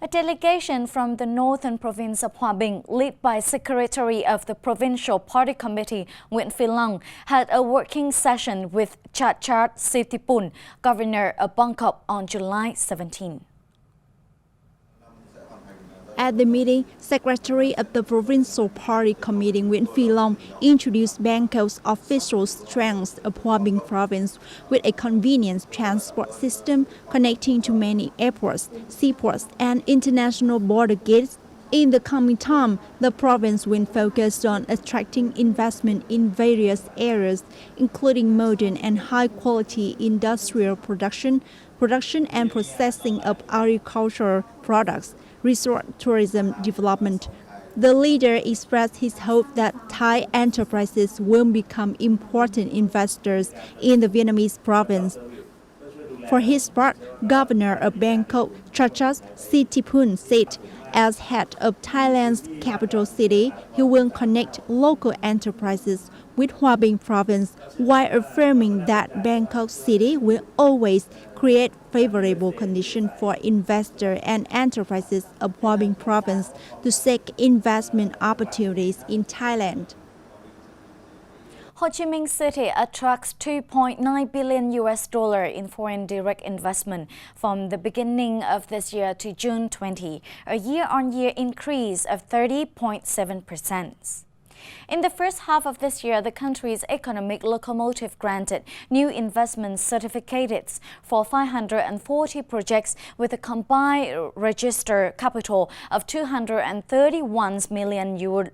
A delegation from the northern province of Hua Bing, led by Secretary of the Provincial Party Committee Nguyện, had a working session with Chachart Sitipun, Governor of Bangkok, on July 17. At the meeting, Secretary of the Provincial Party Committee Nguyện introduced Bangkok's official strengths of Hua Bing Province with a convenient transport system connecting to many airports, seaports, and international border gates. In the coming time, the province will focus on attracting investment in various areas, including modern and high-quality industrial production and processing of agricultural products, resort tourism development. The leader expressed his hope that Thai enterprises will become important investors in the Vietnamese province. For his part, Governor of Bangkok, Chachart Sitipun, said, as head of Thailand's capital city, he will connect local enterprises with Hua Bing province while affirming that Bangkok city will always create favorable conditions for investors and enterprises of Hua Bing province to seek investment opportunities in Thailand. Ho Chi Minh City attracts $2.9 billion in foreign direct investment from the beginning of this year to June 20, a year-on-year increase of 30.7%. In the first half of this year, the country's economic locomotive granted new investment certificates for 540 projects with a combined registered capital of $231 million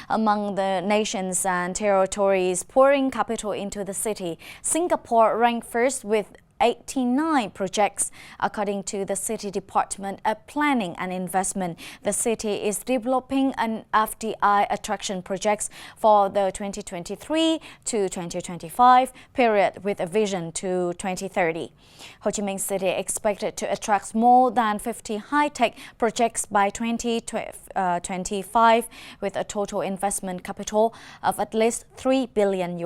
among the nations and territories pouring capital into the city. Singapore ranked first with 89 projects. According to the City Department of Planning and Investment, the city is developing an FDI attraction projects for the 2023 to 2025 period with a vision to 2030. Ho Chi Minh City expected to attract more than 50 high-tech projects by 2025 with a total investment capital of at least $3 billion.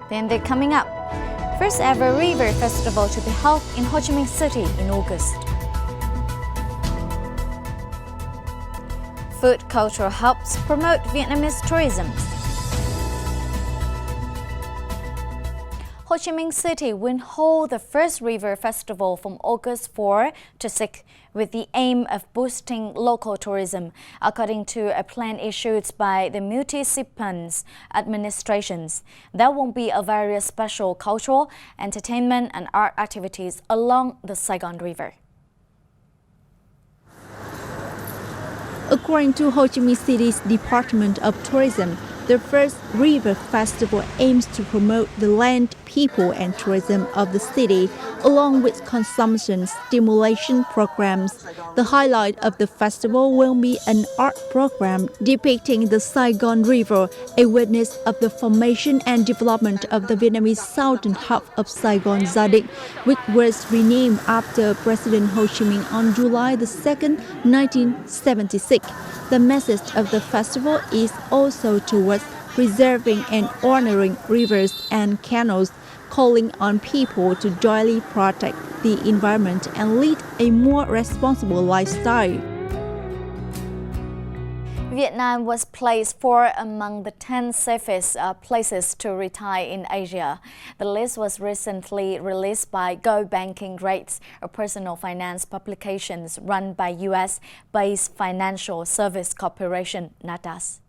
Then they're coming up. First ever river festival to be held in Ho Chi Minh City in August. Food culture helps promote Vietnamese tourism. Ho Chi Minh City will hold the first river festival from August 4 to 6 with the aim of boosting local tourism, according to a plan issued by the municipal administrations. There will be a various special cultural, entertainment and art activities along the Saigon River. According to Ho Chi Minh City's Department of Tourism, the first river festival aims to promote the land, people and tourism of the city, along with consumption stimulation programs. The highlight of the festival will be an art program depicting the Saigon River, a witness of the formation and development of the Vietnamese southern hub of Saigon Zadig, which was renamed after President Ho Chi Minh on July 2, 1976. The message of the festival is also towards preserving and honoring rivers and canals, calling on people to jointly protect the environment and lead a more responsible lifestyle. Vietnam was placed fourth among the 10 safest places to retire in Asia. The list was recently released by Go Banking Rates, a personal finance publication run by US-based financial service corporation NATAS.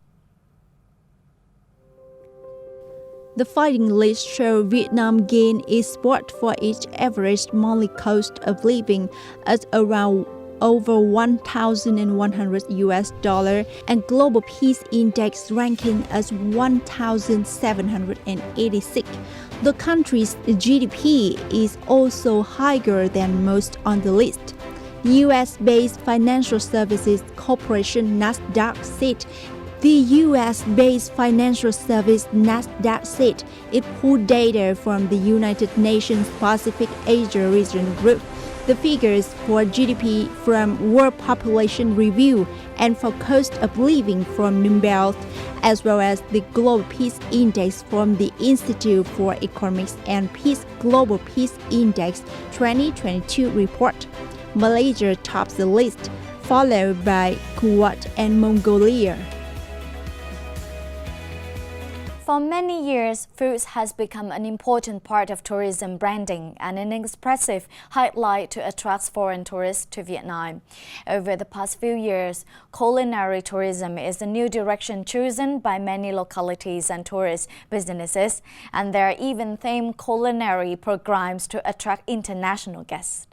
The finding list shows Vietnam gained its spot for its average monthly cost of living at around over $1,100 and Global Peace Index ranking as 1,786. The country's GDP is also higher than most on the list. US-based financial services corporation NASDAQ said it pulled data from the United Nations Pacific Asia Region Group. the figures for GDP from World Population Review and for cost of living from Bloomberg, as well as the Global Peace Index from the Institute for Economics and Peace Global Peace Index 2022 report. Malaysia tops the list, followed by Kuwait and Mongolia. For many years, food has become an important part of tourism branding and an expressive highlight to attract foreign tourists to Vietnam. Over the past few years, culinary tourism is the new direction chosen by many localities and tourist businesses, and there are even themed culinary programs to attract international guests.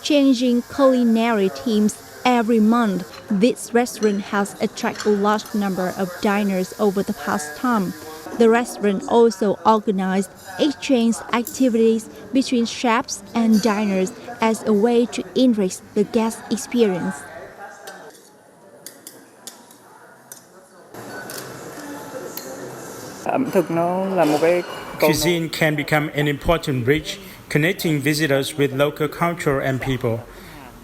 Changing culinary themes every month, this restaurant has attracted a large number of diners over the past time. The restaurant also organized exchange activities between chefs and diners as a way to enrich the guest experience. Cuisine can become an important bridge connecting visitors with local culture and people.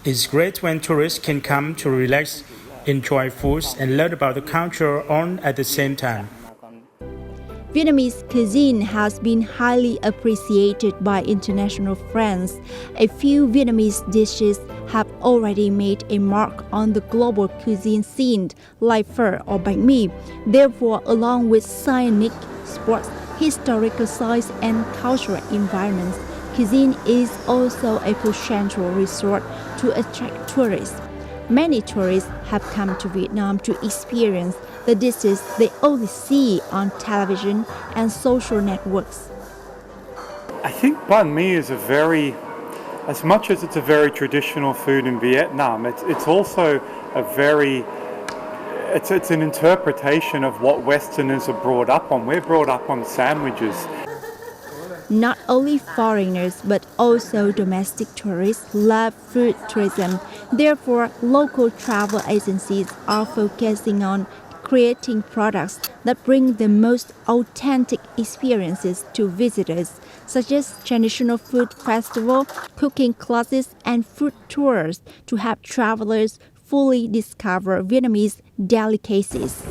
It's great when tourists can come to relax, enjoy foods, and learn about the culture all at the same time. Vietnamese cuisine has been highly appreciated by international friends. A few Vietnamese dishes have already made a mark on the global cuisine scene, like pho or bánh mì. Therefore, along with scenic spots, historical sites, and cultural environments, cuisine is also a potential resort to attract tourists. Many tourists have come to Vietnam to experience the dishes they only see on television and social networks. I think bánh mì is as much as it's a very traditional food in Vietnam, it's also it's an interpretation of what Westerners are brought up on. We're brought up on sandwiches. Not only foreigners but also domestic tourists love food tourism. Therefore, local travel agencies are focusing on creating products that bring the most authentic experiences to visitors, such as traditional food festival, cooking classes, and food tours to help travelers fully discover Vietnamese delicacies.